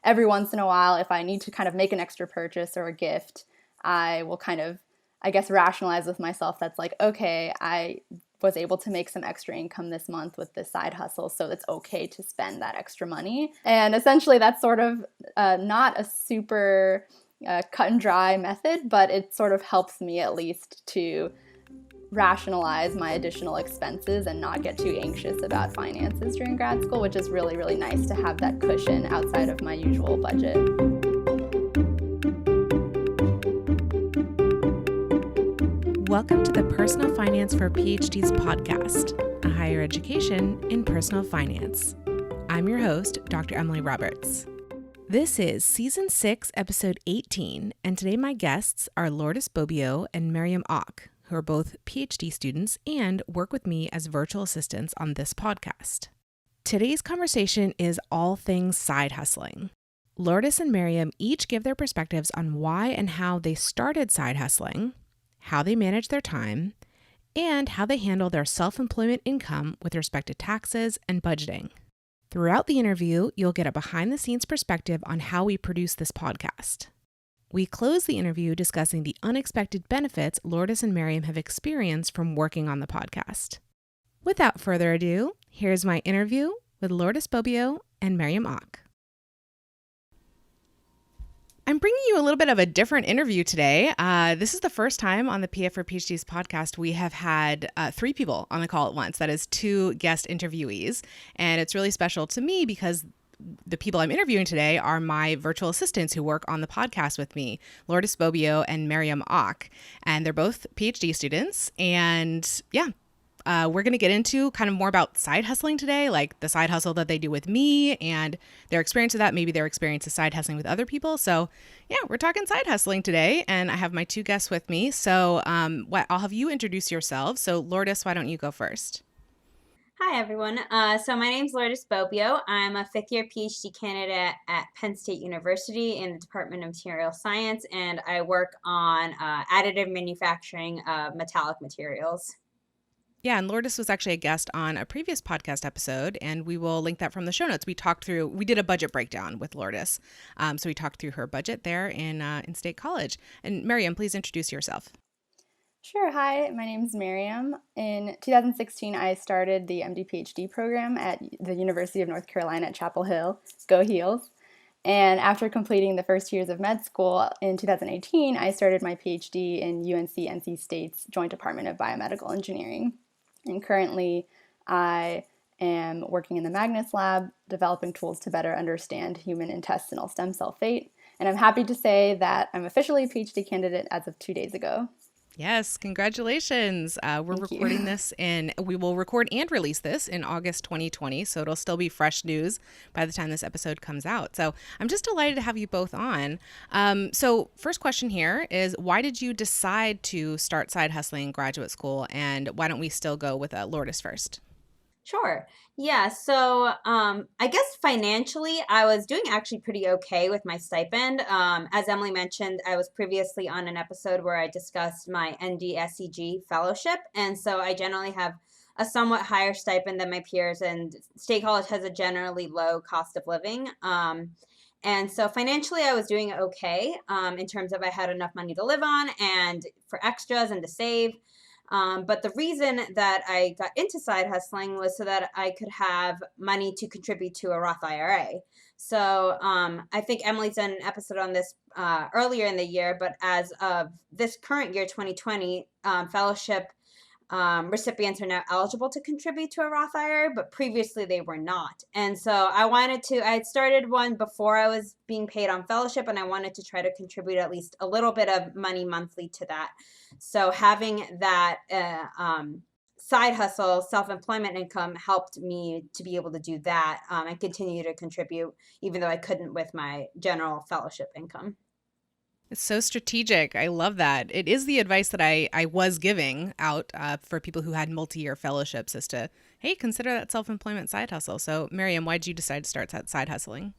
every once in a while, if I need to kind of make an extra purchase or a gift, I will kind of, I guess, rationalize with myself that's like, okay, I was able to make some extra income this month with this side hustle, so it's okay to spend that extra money. And essentially that's sort of not a super cut and dry method, but it sort of helps me at least to rationalize my additional expenses and not get too anxious about finances during grad school, which is really, really nice to have that cushion outside of my usual budget. Welcome to the Personal Finance for PhDs podcast, a higher education in personal finance. I'm your host, Dr. Emily Roberts. This is Season 6, Episode 18, and today my guests are Lourdes Bobio and Meryem, who are both PhD students and work with me as virtual assistants on this podcast. Today's conversation is all things side hustling. Lourdes and Meryem each give their perspectives on why and how they started side hustling, how they manage their time, and how they handle their self-employment income with respect to taxes and budgeting. Throughout the interview, you'll get a behind-the-scenes perspective on how we produce this podcast. We close the interview discussing the unexpected benefits Lourdes and Meryem have experienced from working on the podcast. Without further ado, here's my interview with Lourdes Bobio and Meryem. I'm bringing you a little bit of a different interview today. This is the first time on the PF for PhDs podcast we have had 3 people on the call at once. That is 2 guest interviewees. And it's really special to me because the people I'm interviewing today are my virtual assistants who work on the podcast with me, Lourdes Bobio and Meryem. And they're both PhD students. And we're going to get into kind of more about side hustling today, like the side hustle that they do with me and their experience of that, maybe their experience of side hustling with other people. So we're talking side hustling today, and I have my 2 guests with me. So I'll have you introduce yourselves. So Lourdes, why don't you go first? Hi, everyone. So my name is Lourdes Bobio. I'm a 5th-year PhD candidate at Penn State University in the Department of Material Science, and I work on additive manufacturing of metallic materials. Yeah, and Lourdes was actually a guest on a previous podcast episode, and we will link that from the show notes. We did a budget breakdown with Lourdes. So we talked through her budget there in State College. And Meryem, please introduce yourself. Sure. Hi, my name is Meryem. In 2016, I started the MD-PhD program at the University of North Carolina at Chapel Hill. Go Heels. And after completing the first years of med school in 2018, I started my PhD in UNC-NC State's Joint Department of Biomedical Engineering. And currently, I am working in the Magnus Lab, developing tools to better understand human intestinal stem cell fate. And I'm happy to say that I'm officially a PhD candidate as of 2 days ago. Yes, congratulations. We're recording this we will record and release this in August 2020, so it'll still be fresh news by the time this episode comes out. So I'm just delighted to have you both on. So first question here is, why did you decide to start side hustling in graduate school, and why don't we still go with Lourdes first? Sure. Yeah. So I guess financially, I was doing actually pretty okay with my stipend. As Emily mentioned, I was previously on an episode where I discussed my ND-SCG fellowship. And so I generally have a somewhat higher stipend than my peers, and State College has a generally low cost of living. And so financially, I was doing okay in terms of I had enough money to live on and for extras and to save. But the reason that I got into side hustling was so that I could have money to contribute to a Roth IRA. So I think Emily's done an episode on this earlier in the year, but as of this current year, 2020, fellowship recipients are now eligible to contribute to a Roth IRA, but previously they were not. And so I had started one before I was being paid on fellowship, and I wanted to try to contribute at least a little bit of money monthly to that. So having that side hustle, self-employment income helped me to be able to do that and continue to contribute, even though I couldn't with my general fellowship income. It's so strategic. I love that. It is the advice that I was giving out for people who had multi-year fellowships as to, hey, consider that self-employment side hustle. So Meryem, why did you decide to start that side hustling?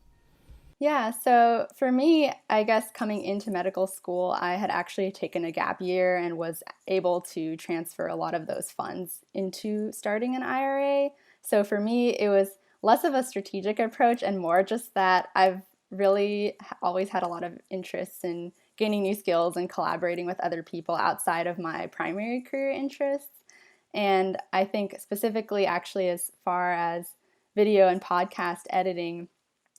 Yeah, so for me, I guess coming into medical school, I had actually taken a gap year and was able to transfer a lot of those funds into starting an IRA. So for me, it was less of a strategic approach and more just that I've really always had a lot of interests in gaining new skills and collaborating with other people outside of my primary career interests. And I think specifically, actually, as far as video and podcast editing,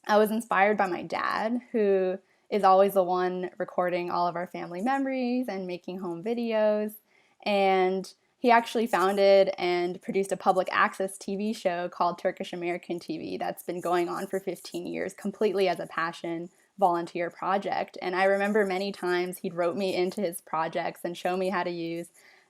I was inspired by my dad, who is always the one recording all of our family memories and making home videos. And he actually founded and produced a public access TV show called Turkish American TV that's been going on for 15 years, completely as a passion volunteer project. And I remember many times he'd wrote me into his projects and show me how to use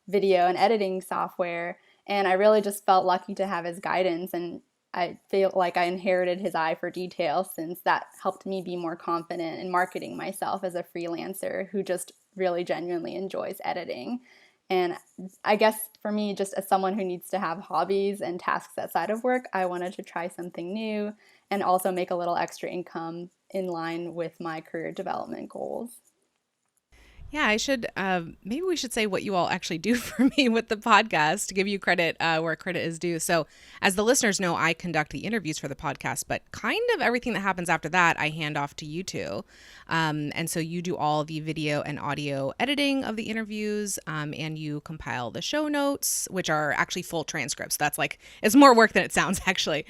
video and editing software. And I really just felt lucky to have his guidance, and I feel like I inherited his eye for detail, since that helped me be more confident in marketing myself as a freelancer who just really genuinely enjoys editing. And I guess for me, just as someone who needs to have hobbies and tasks outside of work, I wanted to try something new and also make a little extra income in line with my career development goals. Yeah, maybe we should say what you all actually do for me with the podcast to give you credit where credit is due. So as the listeners know, I conduct the interviews for the podcast, but kind of everything that happens after that, I hand off to you two. And so you do all the video and audio editing of the interviews, and you compile the show notes, which are actually full transcripts. That's it's more work than it sounds, actually.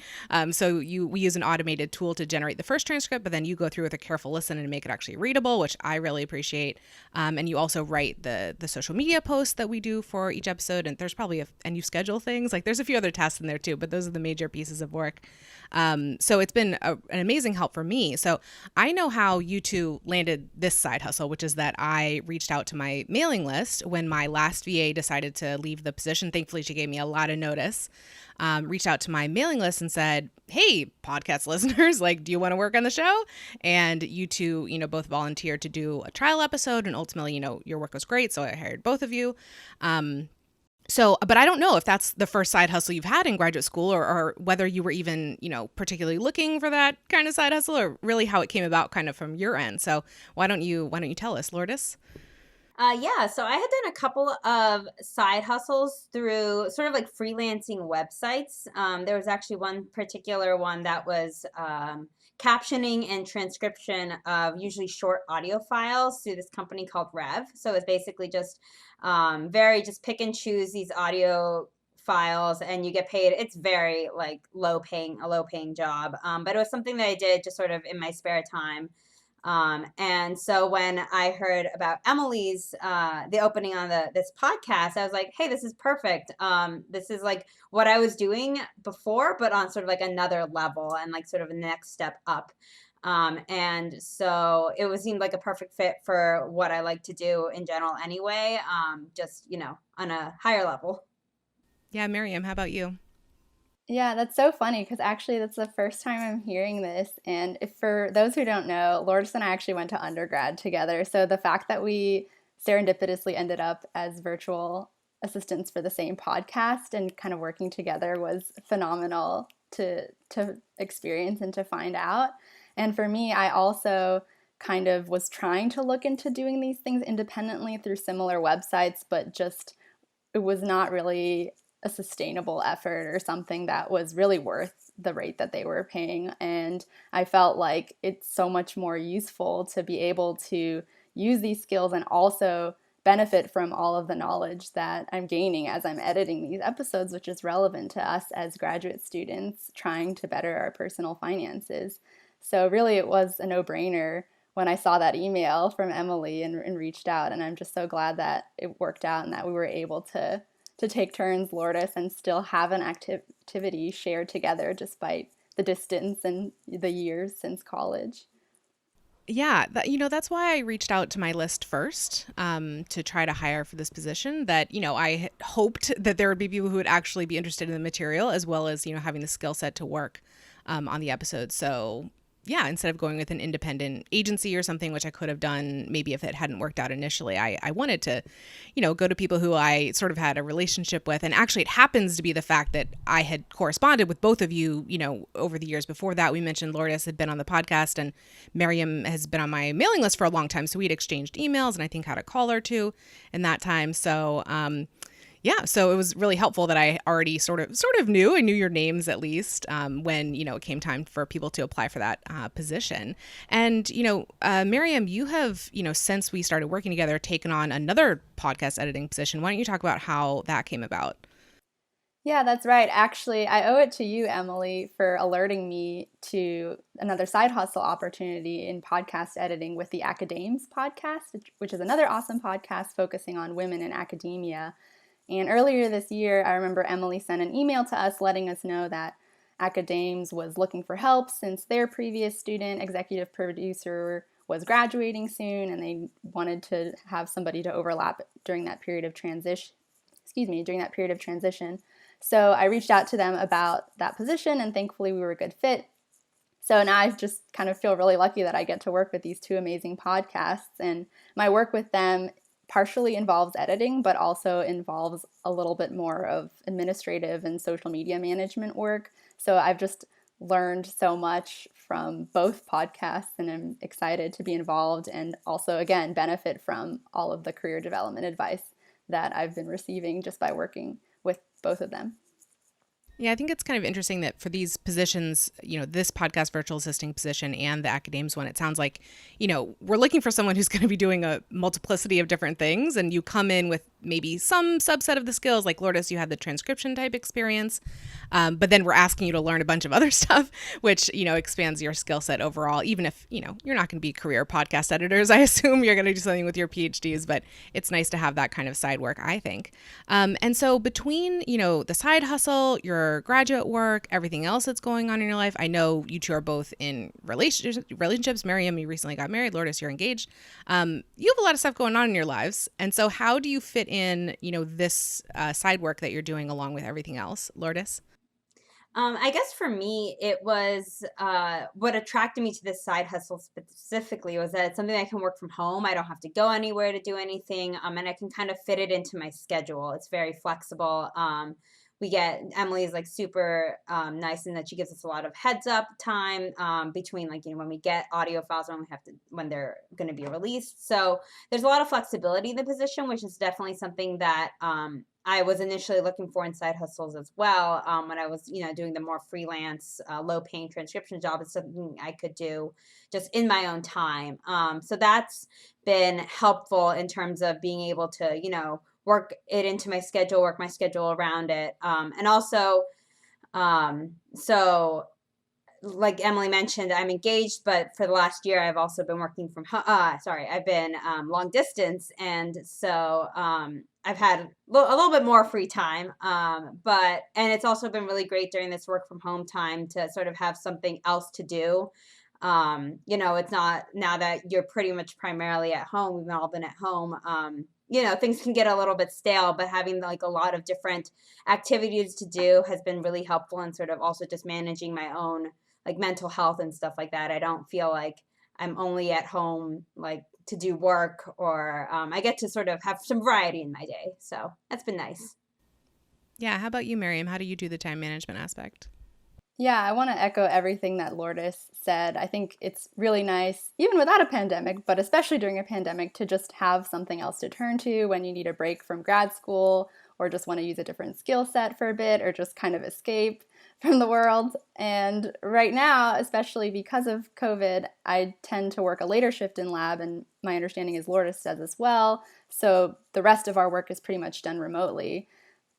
So we use an automated tool to generate the first transcript, but then you go through with a careful listen and make it actually readable, which I really appreciate. And you also write the social media posts that we do for each episode. And there's probably and you schedule things. There's a few other tasks in there too, but those are the major pieces of work. So it's been an amazing help for me. So I know how you two landed this side hustle, which is that I reached out to my mailing list when my last VA decided to leave the position. Thankfully, she gave me a lot of notice. Reached out to my mailing list and said, hey, podcast listeners, do you want to work on the show? And you two, both volunteered to do a trial episode. And ultimately, your work was great. So I hired both of you. But I don't know if that's the first side hustle you've had in graduate school, or whether you were even, particularly looking for that kind of side hustle, or really how it came about kind of from your end. So why don't you tell us, Lourdes? Yeah, so I had done a couple of side hustles through sort of freelancing websites. There was actually one particular one that was captioning and transcription of usually short audio files through this company called Rev. So it's basically just just pick and choose these audio files and you get paid. It's very a low paying job. But it was something that I did just sort of in my spare time. And so when I heard about Emily's, the opening on this podcast, I was like, hey, this is perfect. This is what I was doing before, but on sort of another level and sort of a next step up. And so it seemed like a perfect fit for what I like to do in general anyway, just, on a higher level. Yeah, Meryem, how about you? Yeah, that's so funny because actually that's the first time I'm hearing this. And if for those who don't know, Lourdes and I actually went to undergrad together. So the fact that we serendipitously ended up as virtual assistants for the same podcast and kind of working together was phenomenal to experience and to find out. And for me, I also kind of was trying to look into doing these things independently through similar websites, but just it was not really a sustainable effort or something that was really worth the rate that they were paying. And I felt like it's so much more useful to be able to use these skills and also benefit from all of the knowledge that I'm gaining as I'm editing these episodes, which is relevant to us as graduate students trying to better our personal finances. So really it was a no-brainer when I saw that email from Emily and reached out. And I'm just so glad that it worked out and that we were able to take turns, Lourdes, and still have an activity shared together despite the distance and the years since college. Yeah, that's why I reached out to my list first to try to hire for this position. That, I hoped that there would be people who would actually be interested in the material as well as, having the skill set to work on the episode. So yeah, instead of going with an independent agency or something, which I could have done maybe if it hadn't worked out initially, I wanted to, go to people who I sort of had a relationship with. And actually, it happens to be the fact that I had corresponded with both of you, over the years before that. We mentioned Lourdes had been on the podcast and Meryem has been on my mailing list for a long time. So we'd exchanged emails and I think had a call or two in that time. So, Yeah, so it was really helpful that I already sort of knew. I knew your names at least when it came time for people to apply for that position. And Meryem, you have since we started working together, taken on another podcast editing position. Why don't you talk about how that came about? Yeah, that's right. Actually, I owe it to you, Emily, for alerting me to another side hustle opportunity in podcast editing with the Acadames podcast, which is another awesome podcast focusing on women in academia. And earlier this year, I remember Emily sent an email to us letting us know that Acadames was looking for help since their previous student executive producer was graduating soon, and they wanted to have somebody to overlap during that period of transition. During that period of transition. So I reached out to them about that position, and thankfully we were a good fit. So now I just kind of feel really lucky that I get to work with these two amazing podcasts. And my work with them partially involves editing, but also involves a little bit more of administrative and social media management work. So I've just learned so much from both podcasts, and I'm excited to be involved and also, again, benefit from all of the career development advice that I've been receiving just by working with both of them. Yeah, I think it's kind of interesting that for these positions, this podcast virtual assisting position and the Acadames one, it sounds like, we're looking for someone who's going to be doing a multiplicity of different things. And you come in with maybe some subset of the skills, like Lourdes, you had the transcription type experience. But then we're asking you to learn a bunch of other stuff, which, expands your skill set overall, even if, you're not going to be career podcast editors. I assume you're going to do something with your PhDs, but it's nice to have that kind of side work, I think. And so between, the side hustle, your graduate work, everything else that's going on in your life, I know you two are both in relationships. Meryem, you recently got married. Lourdes, you're engaged. You have a lot of stuff going on in your lives. And so how do you fit in, this side work that you're doing along with everything else? Lourdes? I guess for me, it was what attracted me to this side hustle specifically was that it's something I can work from home. I don't have to go anywhere to do anything, and I can kind of fit it into my schedule. It's very flexible. Emily is like super nice in that she gives us a lot of heads up time between when we get audio files and when they're going to be released. So there's a lot of flexibility in the position, which is definitely something that I was initially looking for in side hustles as well. When I was doing the more freelance, low paying transcription job, it's something I could do just in my own time. So that's been helpful in terms of being able to work it into my schedule, work my schedule around it. And also, so like Emily mentioned, I'm engaged, but for the last year, I've also been working from I've been long distance. And so I've had a little bit more free time. And it's also been really great during this work from home time to sort of have something else to do. It's not now that you're pretty much primarily at home. We've all been at home. Things can get a little bit stale, but having like a lot of different activities to do has been really helpful and sort of also just managing my own like mental health and stuff like that. I don't feel like I'm only at home like to do work or I get to sort of have some variety in my day. So that's been nice. Yeah. How about you, Meryem? How do you do the time management aspect? Yeah, I want to echo everything that Lourdes said. I think it's really nice, even without a pandemic, but especially during a pandemic, to just have something else to turn to when you need a break from grad school or just want to use a different skill set for a bit or just kind of escape from the world. And right now, especially because of COVID, I tend to work a later shift in lab, and my understanding is Lourdes does as well. So the rest of our work is pretty much done remotely,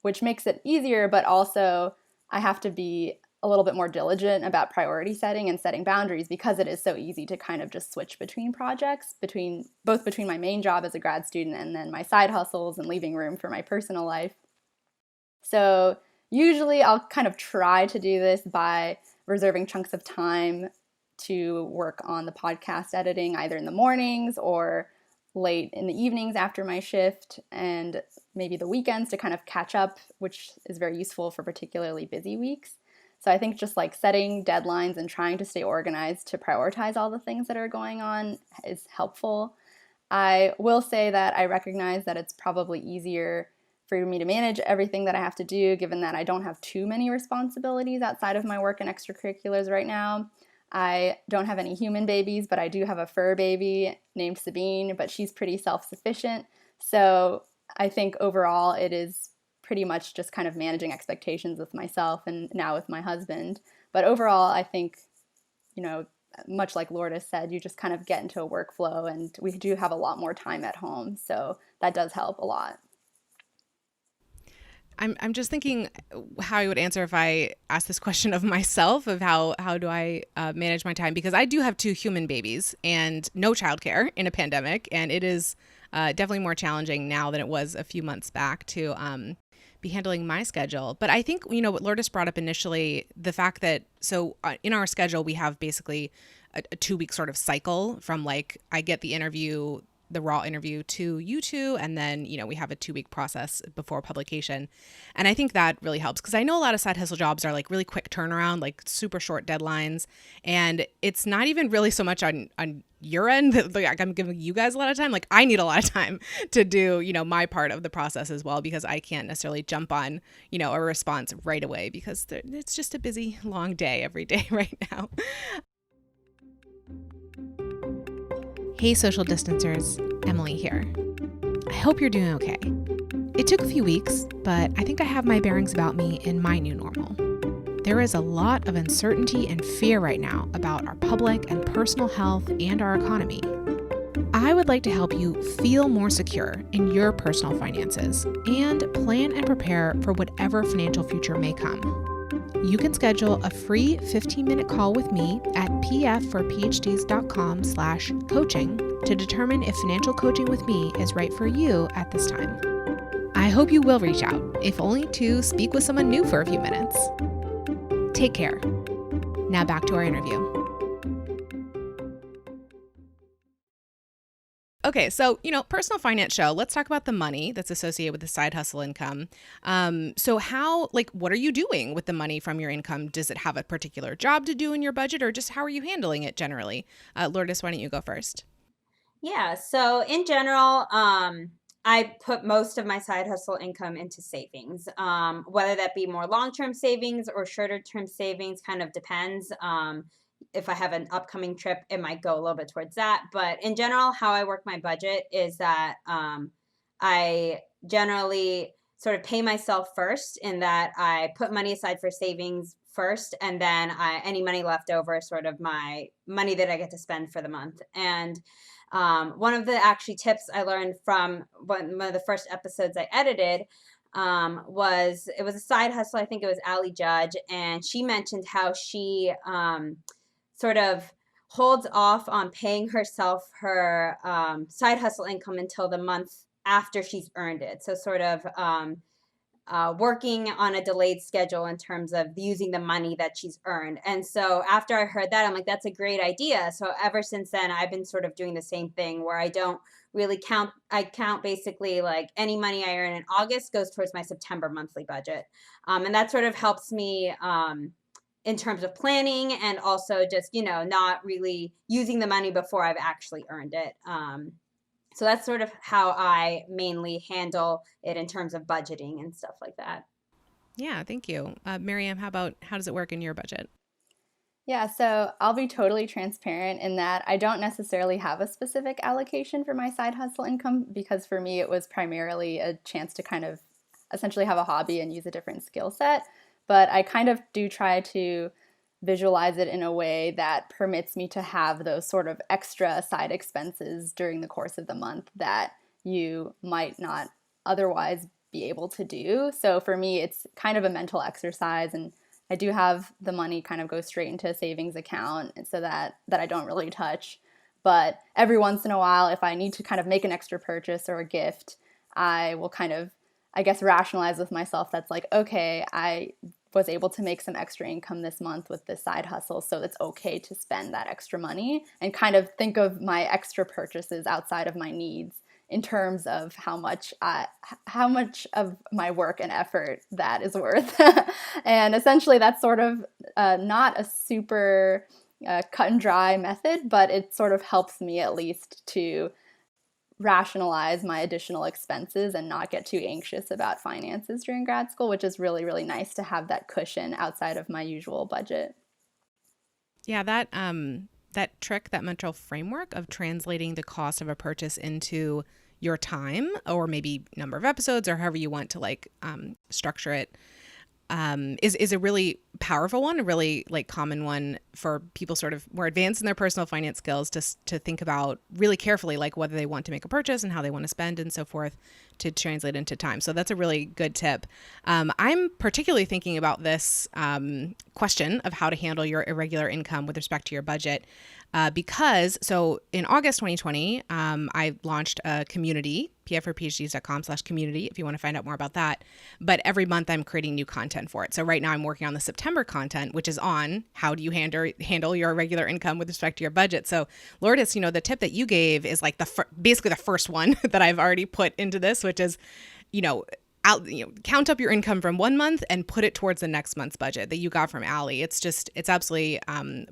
which makes it easier, but also I have to be a little bit more diligent about priority setting and setting boundaries because it is so easy to kind of just switch between projects, between my main job as a grad student and then my side hustles and leaving room for my personal life. So usually I'll kind of try to do this by reserving chunks of time to work on the podcast editing either in the mornings or late in the evenings after my shift, and maybe the weekends to kind of catch up, which is very useful for particularly busy weeks. So I think just like setting deadlines and trying to stay organized to prioritize all the things that are going on is helpful. I will say that I recognize that it's probably easier for me to manage everything that I have to do, given that I don't have too many responsibilities outside of my work and extracurriculars right now. I don't have any human babies, but I do have a fur baby named Sabine, but she's pretty self-sufficient. So I think overall it is pretty much just kind of managing expectations with myself and now with my husband. But overall, I think, much like Lourdes said, you just kind of get into a workflow, and we do have a lot more time at home. So that does help a lot. I'm just thinking how I would answer if I asked this question of myself of how do I manage my time, because I do have 2 human babies and no childcare in a pandemic, and it is definitely more challenging now than it was a few months back to be handling my schedule. But I think, what Lourdes brought up initially, the fact that in our schedule we have basically a 2-week sort of cycle from like I get the raw interview to you two, and then we have a 2-week process before publication. And I think that really helps, because I know a lot of side hustle jobs are like really quick turnaround, like super short deadlines, and it's not even really so much on your end. Like I'm giving you guys a lot of time. Like I need a lot of time to do my part of the process as well, because I can't necessarily jump on a response right away, because it's just a busy long day every day right now. Hey, social distancers, Emily here. I hope you're doing okay. It took a few weeks, but I think I have my bearings about me in my new normal. There is a lot of uncertainty and fear right now about our public and personal health and our economy. I would like to help you feel more secure in your personal finances and plan and prepare for whatever financial future may come. You can schedule a free 15-minute call with me at pfforphds.com/coaching to determine if financial coaching with me is right for you at this time. I hope you will reach out, if only to speak with someone new for a few minutes. Take care. Now back to our interview. Okay, so, personal finance show, let's talk about the money that's associated with the side hustle income. So what are you doing with the money from your income? Does it have a particular job to do in your budget, or just how are you handling it generally? Lourdes, why don't you go first? Yeah, so in general, I put most of my side hustle income into savings, whether that be more long-term savings or shorter-term savings, kind of depends. If I have an upcoming trip, it might go a little bit towards that. But in general, how I work my budget is that I generally sort of pay myself first, in that I put money aside for savings first, and then any money left over is sort of my money that I get to spend for the month. And one of the actually tips I learned from one of the first episodes I edited was a side hustle. I think it was Allie Judge, and she mentioned how she sort of holds off on paying herself her side hustle income until the month after she's earned it. So sort of working on a delayed schedule in terms of using the money that she's earned. And so after I heard that, I'm like, that's a great idea. So ever since then, I've been sort of doing the same thing, where I don't really count. I count basically like any money I earn in August goes towards my September monthly budget. And that sort of helps me in terms of planning, and also just, not really using the money before I've actually earned it. So that's sort of how I mainly handle it in terms of budgeting and stuff like that. Yeah, thank you. Meryem, how does it work in your budget? Yeah, so I'll be totally transparent in that I don't necessarily have a specific allocation for my side hustle income, because for me it was primarily a chance to kind of essentially have a hobby and use a different skill set. But I kind of do try to visualize it in a way that permits me to have those sort of extra side expenses during the course of the month that you might not otherwise be able to do. So for me, it's kind of a mental exercise, and I do have the money kind of go straight into a savings account, and so that I don't really touch. But every once in a while, if I need to kind of make an extra purchase or a gift, I will kind of, I guess, rationalize with myself that's like, okay, I was able to make some extra income this month with this side hustle, so it's okay to spend that extra money, and kind of think of my extra purchases outside of my needs in terms of how much of my work and effort that is worth. And essentially that's sort of not a super cut and dry method, but it sort of helps me at least to rationalize my additional expenses and not get too anxious about finances during grad school, which is really, really nice to have that cushion outside of my usual budget. Yeah, that trick, that mental framework of translating the cost of a purchase into your time, or maybe number of episodes, or however you want to structure it, is a really powerful one, a really common one for people sort of more advanced in their personal finance skills to think about really carefully, whether they want to make a purchase and how they want to spend and so forth, to translate into time. So that's a really good tip. I'm particularly thinking about this question of how to handle your irregular income with respect to your budget. Because in August 2020, I launched a community, pfforphds.com/community, if you want to find out more about that. But every month I'm creating new content for it. So right now I'm working on the September content, which is on how do you handle your irregular income with respect to your budget. So Lourdes, the tip that you gave is basically the first one that I've already put into this, which is, count up your income from one month and put it towards the next month's budget that you got from Allie. It's absolutely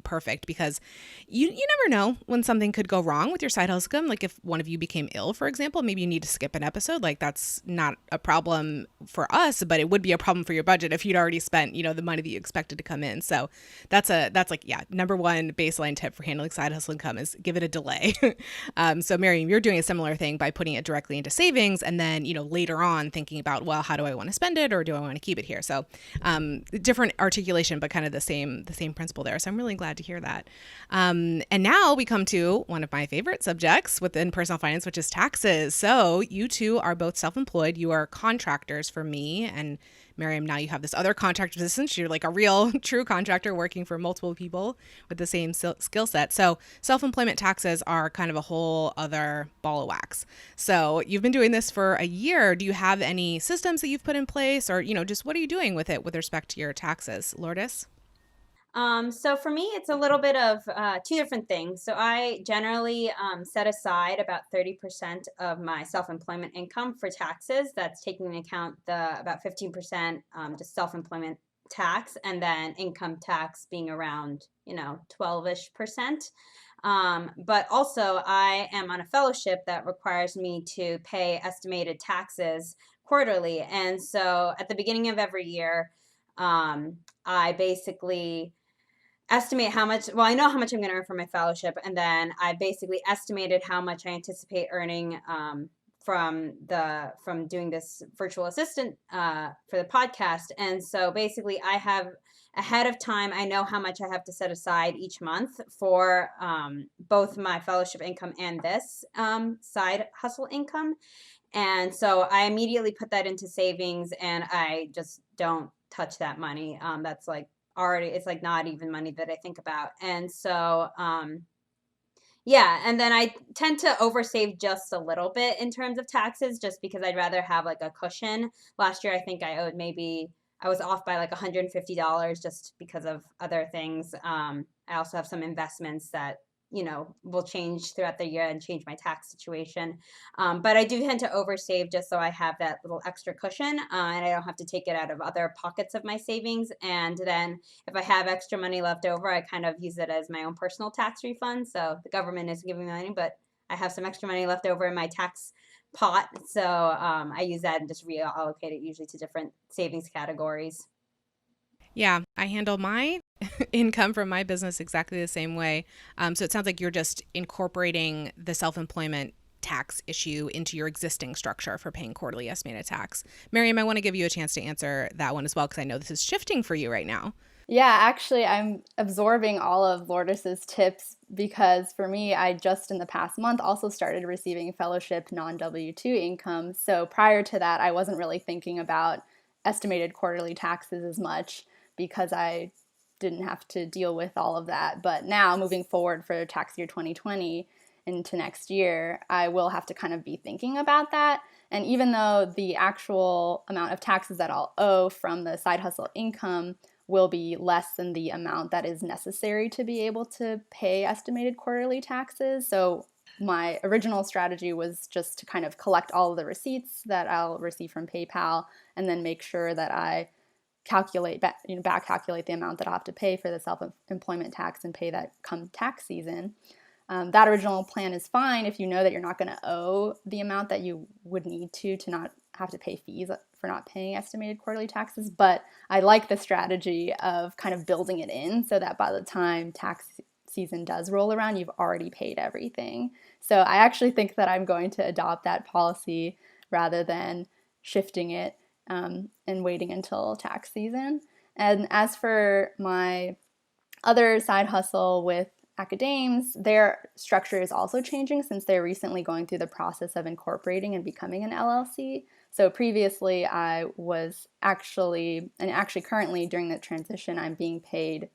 perfect, because you never know when something could go wrong with your side hustle income. Like if one of you became ill, for example, maybe you need to skip an episode. That's not a problem for us, but it would be a problem for your budget if you'd already spent, the money that you expected to come in. So that's number one baseline tip for handling side hustle income is give it a delay. So Meryem, you're doing a similar thing by putting it directly into savings, and then, later on thinking about, well, how do I want to spend it, or do I want to keep it here? So different articulation, but kind of the same principle there. So I'm really glad to hear that. And now we come to one of my favorite subjects within personal finance, which is taxes. So you two are both self-employed. You are contractors for me and Meryem. Now you have this other contractor position. You're like a real true contractor working for multiple people with the same skill set. So self-employment taxes are kind of a whole other ball of wax. So you've been doing this for a year. Do you have any systems that you've put in place, or, just what are you doing with it with respect to your taxes, Lourdes? So for me, it's a little bit of two different things. So I generally set aside about 30% of my self-employment income for taxes. That's taking into account the about 15% just self-employment tax, and then income tax being around 12-ish%. But also I am on a fellowship that requires me to pay estimated taxes quarterly. And so at the beginning of every year, I basically estimate how much, well, I know how much I'm going to earn from my fellowship, and then I basically estimated how much I anticipate earning from doing this virtual assistant for the podcast. And so basically I have ahead of time, I know how much I have to set aside each month for both my fellowship income and this side hustle income. And so I immediately put that into savings, and I just don't touch that money. That's already, it's not even money that I think about. And so yeah, and then I tend to oversave just a little bit in terms of taxes, just because I'd rather have a cushion. Last year I think I owed I was off by $150 just because of other things. I also have some investments that will change throughout the year and change my tax situation. But I do tend to oversave just so I have that little extra cushion, and I don't have to take it out of other pockets of my savings. And then if I have extra money left over, I kind of use it as my own personal tax refund. So the government isn't giving me money, but I have some extra money left over in my tax pot. So I use that and just reallocate it usually to different savings categories. Yeah, I handle my income from my business exactly the same way. So it sounds like you're just incorporating the self-employment tax issue into your existing structure for paying quarterly estimated tax. Meryem, I want to give you a chance to answer that one as well, because I know this is shifting for you right now. Yeah, actually, I'm absorbing all of Lourdes's tips, because for me, I just in the past month also started receiving fellowship non-W-2 income. So prior to that, I wasn't really thinking about estimated quarterly taxes as much, because I didn't have to deal with all of that. But now moving forward for tax year 2020 into next year, I will have to kind of be thinking about that. And even though the actual amount of taxes that I'll owe from the side hustle income will be less than the amount that is necessary to be able to pay estimated quarterly taxes. So my original strategy was just to kind of collect all of the receipts that I'll receive from PayPal, and then make sure that I back calculate the amount that I'll have to pay for the self-employment tax and pay that come tax season. That original plan is fine if you know that you're not going to owe the amount that you would need to not have to pay fees for not paying estimated quarterly taxes. But I like the strategy of kind of building it in so that by the time tax season does roll around, you've already paid everything. So I actually think that I'm going to adopt that policy rather than shifting it and waiting until tax season. And as for my other side hustle with Academia, their structure is also changing since they're recently going through the process of incorporating and becoming an LLC. So previously I was actually currently during the transition, I'm being paid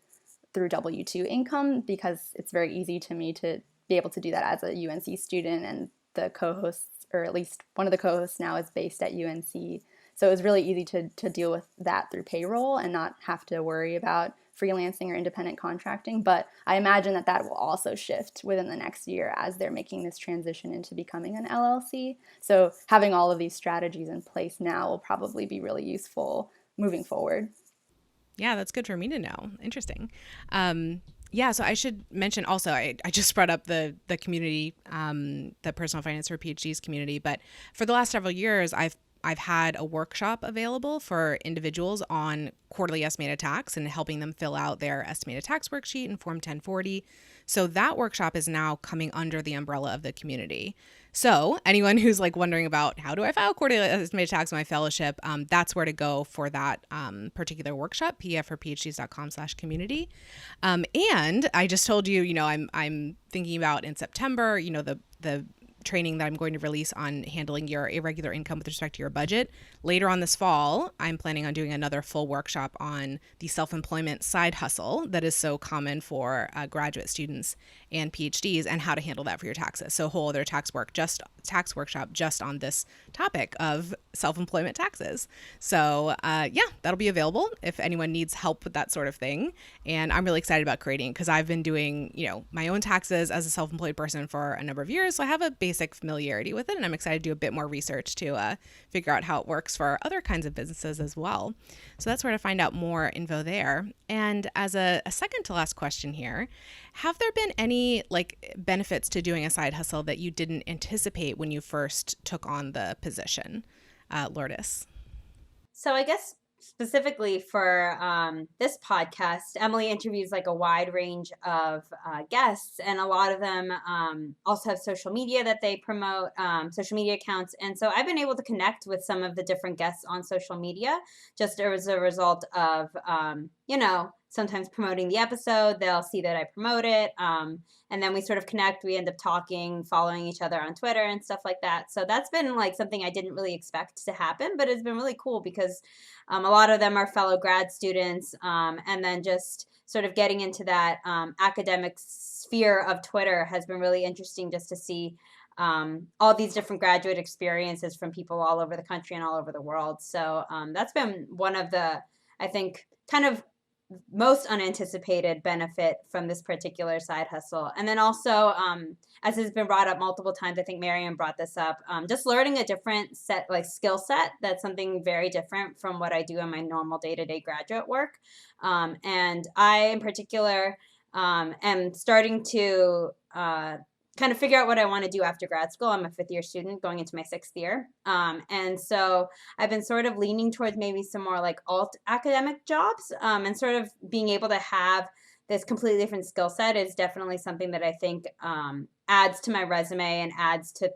through W-2 income because it's very easy to me to be able to do that as a UNC student, and the co-hosts, or at least one of the co-hosts now, is based at UNC. So it was really easy to deal with that through payroll and not have to worry about freelancing or independent contracting. But I imagine that will also shift within the next year as they're making this transition into becoming an LLC. So having all of these strategies in place now will probably be really useful moving forward. Yeah, that's good for me to know. Interesting. Yeah, so I should mention also, I just brought up the community, the personal finance for PhDs community, but for the last several years, I've had a workshop available for individuals on quarterly estimated tax and helping them fill out their estimated tax worksheet in Form 1040. So that workshop is now coming under the umbrella of the community. So anyone who's like wondering about how do I file quarterly estimated tax in my fellowship, that's where to go for that particular workshop, pfforphds.com/community. And I just told you, I'm thinking about in September, the training that I'm going to release on handling your irregular income with respect to your budget. Later on this fall, I'm planning on doing another full workshop on the self-employment side hustle that is so common for graduate students and PhDs, and how to handle that for your taxes. So a whole other tax workshop just on this topic of self-employment taxes. So that'll be available if anyone needs help with that sort of thing. And I'm really excited about creating, because I've been doing, my own taxes as a self-employed person for a number of years. So I have a basic familiarity with it, and I'm excited to do a bit more research to figure out how it works for other kinds of businesses as well. So that's where to find out more info there. And as a second to last question here, have there been any benefits to doing a side hustle that you didn't anticipate when you first took on the position, Lourdes? So I guess specifically for this podcast, Emily interviews a wide range of guests, and a lot of them also have social media that they promote, social media accounts. And so I've been able to connect with some of the different guests on social media just as a result of, sometimes promoting the episode. They'll see that I promote it. And then we sort of connect. We end up talking, following each other on Twitter and stuff like that. So that's been something I didn't really expect to happen, but it's been really cool because a lot of them are fellow grad students. And then just sort of getting into that academic sphere of Twitter has been really interesting, just to see all these different graduate experiences from people all over the country and all over the world. So that's been one of the, I think, kind of most unanticipated benefit from this particular side hustle. And then also, as has been brought up multiple times, I think Meryem brought this up, just learning a different skill set. That's something very different from what I do in my normal day-to-day graduate work. And I, in particular, am starting to kind of figure out what I want to do after grad school. I'm a fifth-year student going into my sixth year. And so I've been sort of leaning towards maybe some more alt academic jobs, and sort of being able to have this completely different skill set is definitely something that I think adds to my resume and adds to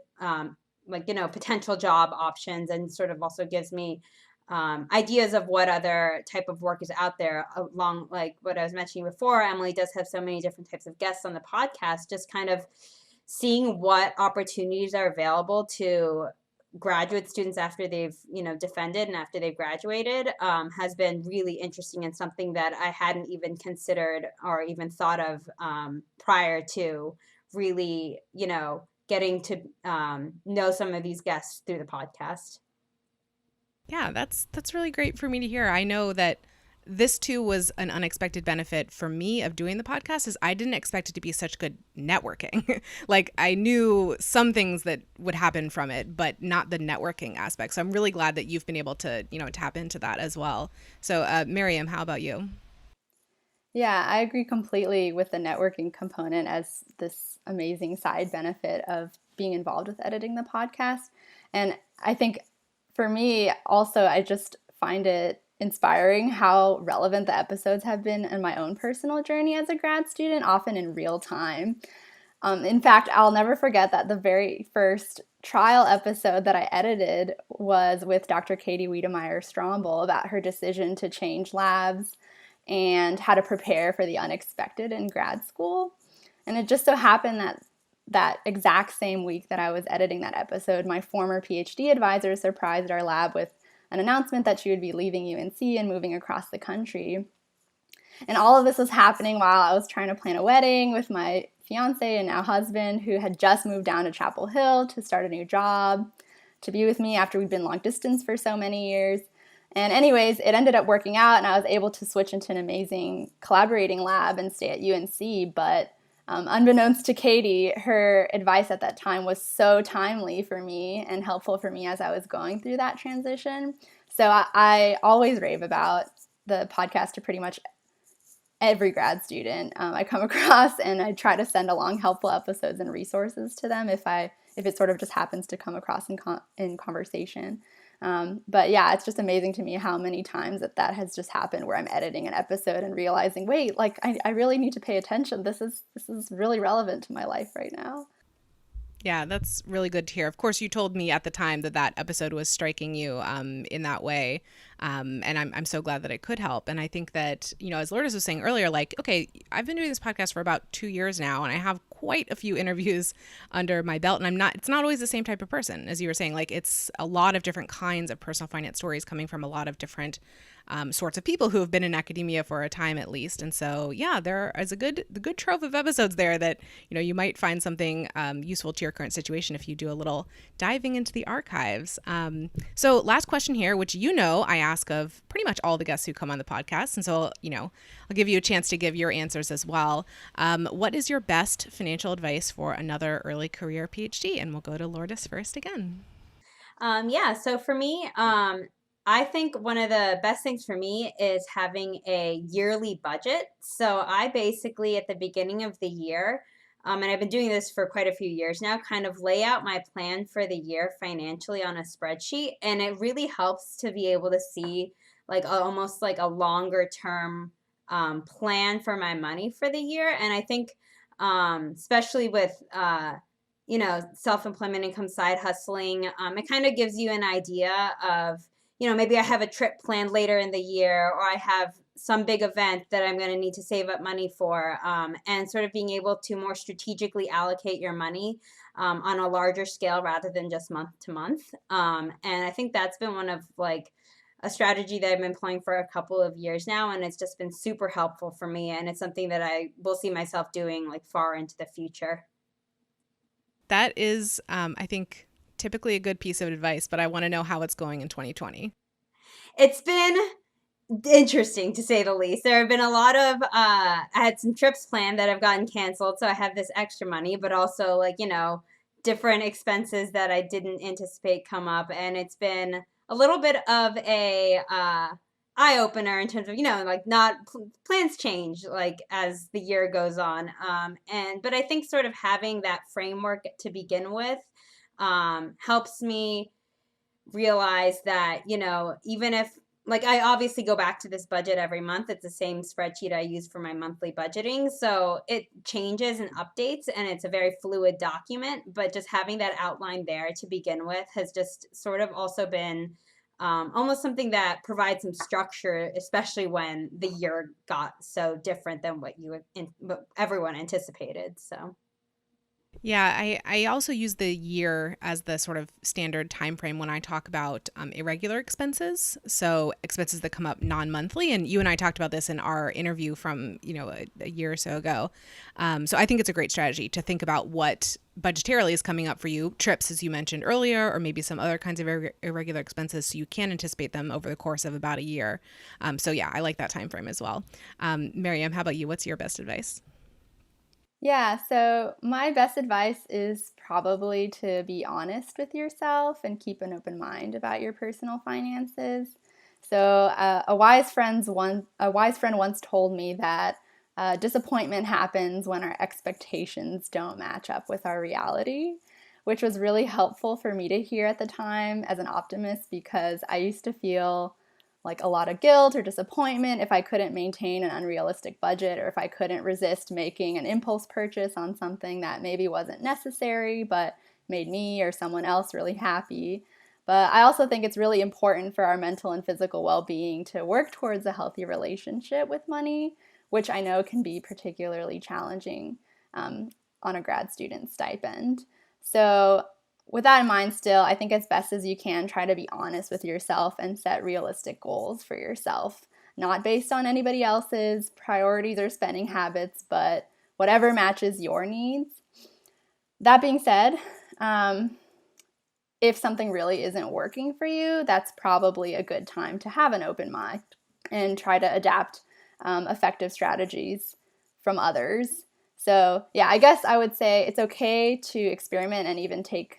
potential job options, and sort of also gives me ideas of what other type of work is out there, along what I was mentioning before. Emily does have so many different types of guests on the podcast, just kind of seeing what opportunities are available to graduate students after they've defended and after they've graduated has been really interesting, and something that I hadn't even considered or even thought of prior to really getting to know some of these guests through the podcast. Yeah, that's really great for me to hear. I know that this too was an unexpected benefit for me of doing the podcast, is I didn't expect it to be such good networking. I knew some things that would happen from it, but not the networking aspect. So I'm really glad that you've been able to, tap into that as well. So Meryem, how about you? Yeah, I agree completely with the networking component as this amazing side benefit of being involved with editing the podcast. And I think for me also, I just find it inspiring how relevant the episodes have been in my own personal journey as a grad student, often in real time. In fact, I'll never forget that the very first trial episode that I edited was with Dr. Katie Wiedemeyer-Stromble about her decision to change labs and how to prepare for the unexpected in grad school. And it just so happened that that exact same week that I was editing that episode, my former PhD advisor surprised our lab with an announcement that she would be leaving UNC and moving across the country. And all of this was happening while I was trying to plan a wedding with my fiance and now husband, who had just moved down to Chapel Hill to start a new job, to be with me after we'd been long distance for so many years. And anyways, it ended up working out, and I was able to switch into an amazing collaborating lab and stay at UNC. But unbeknownst to Katie, her advice at that time was so timely for me and helpful for me as I was going through that transition. So I always rave about the podcast to pretty much every grad student I come across, and I try to send along helpful episodes and resources to them if it sort of just happens to come across in conversation. But yeah, it's just amazing to me how many times that has just happened where I'm editing an episode and realizing, wait, like I really need to pay attention. This is really relevant to my life right now. Yeah, that's really good to hear. Of course, you told me at the time that episode was striking you in that way. And I'm so glad that it could help. And I think that, as Lourdes was saying earlier, like, okay, I've been doing this podcast for about 2 years now, and I have quite a few interviews under my belt. And it's not always the same type of person, as you were saying. Like, it's a lot of different kinds of personal finance stories coming from a lot of different sorts of people who have been in academia for a time at least. And so, yeah, there is the good trove of episodes there that, you might find something useful to your current situation if you do a little diving into the archives. So last question here, which, I ask of pretty much all the guests who come on the podcast. And so, I'll give you a chance to give your answers as well. What is your best financial advice for another early career PhD? And we'll go to Lourdes first again. So for me, I think one of the best things for me is having a yearly budget. So I basically, at the beginning of the year, and I've been doing this for quite a few years now, kind of lay out my plan for the year financially on a spreadsheet. And it really helps to be able to see almost like a longer term plan for my money for the year. And I think especially with self-employment income, side hustling, it kind of gives you an idea of, maybe I have a trip planned later in the year, or I have some big event that I'm going to need to save up money for, and sort of being able to more strategically allocate your money on a larger scale rather than just month to month. And I think that's been one of a strategy that I've been employing for a couple of years now, and it's just been super helpful for me, and it's something that I will see myself doing far into the future. That is, I think, typically a good piece of advice, but I want to know how it's going in 2020. It's been interesting, to say the least. There have been a lot of, I had some trips planned that have gotten canceled, so I have this extra money, but also different expenses that I didn't anticipate come up, and it's been a little bit of a eye-opener in terms of, not plans change as the year goes on. But I think sort of having that framework to begin with helps me realize that, even if I obviously go back to this budget every month, it's the same spreadsheet I use for my monthly budgeting. So it changes and updates, and it's a very fluid document, but just having that outline there to begin with has just sort of also been almost something that provides some structure, especially when the year got so different than what everyone anticipated. So. Yeah, I also use the year as the sort of standard time frame when I talk about irregular expenses. So expenses that come up non-monthly. And you and I talked about this in our interview from, a year or so ago. So I think it's a great strategy to think about what budgetarily is coming up for you, trips, as you mentioned earlier, or maybe some other kinds of irregular expenses, so you can anticipate them over the course of about a year. So yeah, I like that time frame as well. Meryem, how about you? What's your best advice? Yeah, so my best advice is probably to be honest with yourself and keep an open mind about your personal finances. So a wise friend once told me that disappointment happens when our expectations don't match up with our reality, which was really helpful for me to hear at the time as an optimist, because I used to feel like a lot of guilt or disappointment if I couldn't maintain an unrealistic budget, or if I couldn't resist making an impulse purchase on something that maybe wasn't necessary but made me or someone else really happy. But I also think it's really important for our mental and physical well-being to work towards a healthy relationship with money, which I know can be particularly challenging on a grad student stipend. So with that in mind still, I think as best as you can, try to be honest with yourself and set realistic goals for yourself, not based on anybody else's priorities or spending habits, but whatever matches your needs. That being said, if something really isn't working for you, that's probably a good time to have an open mind and try to adapt effective strategies from others. So yeah, I guess I would say it's okay to experiment and even take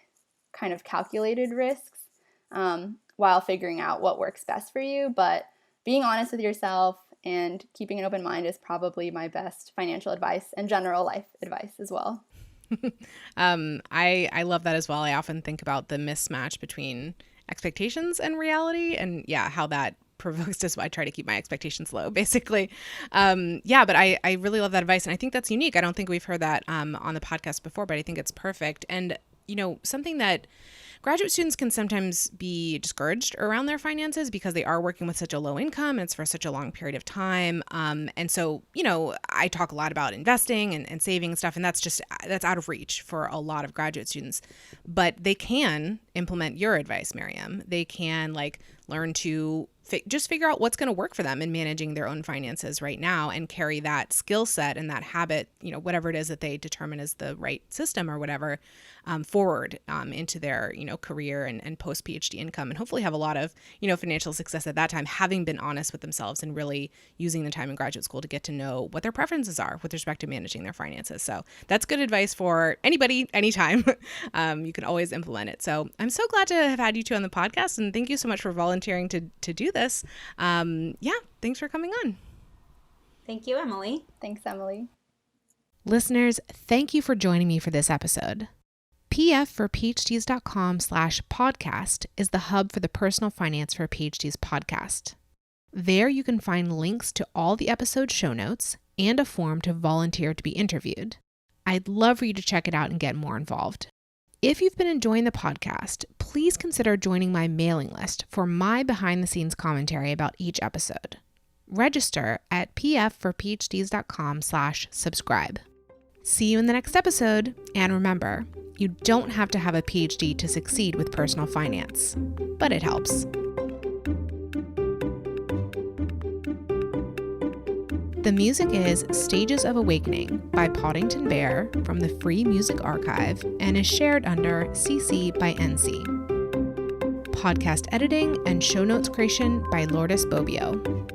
kind of calculated risks while figuring out what works best for you. But being honest with yourself and keeping an open mind is probably my best financial advice and general life advice as well. I love that as well. I often think about the mismatch between expectations and reality, and how that provokes just I try to keep my expectations low, basically. But I really love that advice, and I think that's unique. I don't think we've heard that on the podcast before, but I think it's perfect. And something that graduate students can sometimes be discouraged around their finances because they are working with such a low income and it's for such a long period of time. And so, I talk a lot about investing and saving and stuff, and that's out of reach for a lot of graduate students. But they can implement your advice, Meryem. They can learn to just figure out what's going to work for them in managing their own finances right now and carry that skill set and that habit, whatever it is that they determine is the right system or whatever, forward into their, career and post PhD income, and hopefully have a lot of, financial success at that time, having been honest with themselves and really using the time in graduate school to get to know what their preferences are with respect to managing their finances. So that's good advice for anybody, anytime. You can always implement it. So I'm so glad to have had you two on the podcast, and thank you so much for volunteering to do this. Thanks for coming on. Thank you, Emily. Thanks, Emily. Listeners, thank you for joining me for this episode. pfforphds.com/podcast is the hub for the Personal Finance for PhDs podcast. There you can find links to all the episode show notes and a form to volunteer to be interviewed. I'd love for you to check it out and get more involved. If you've been enjoying the podcast, please consider joining my mailing list for my behind-the-scenes commentary about each episode. Register at pfforphds.com/subscribe. See you in the next episode, and remember, you don't have to have a PhD to succeed with personal finance, but it helps. The music is Stages of Awakening by Poddington Bear from the Free Music Archive and is shared under CC by NC. Podcast editing and show notes creation by Lourdes Bobio.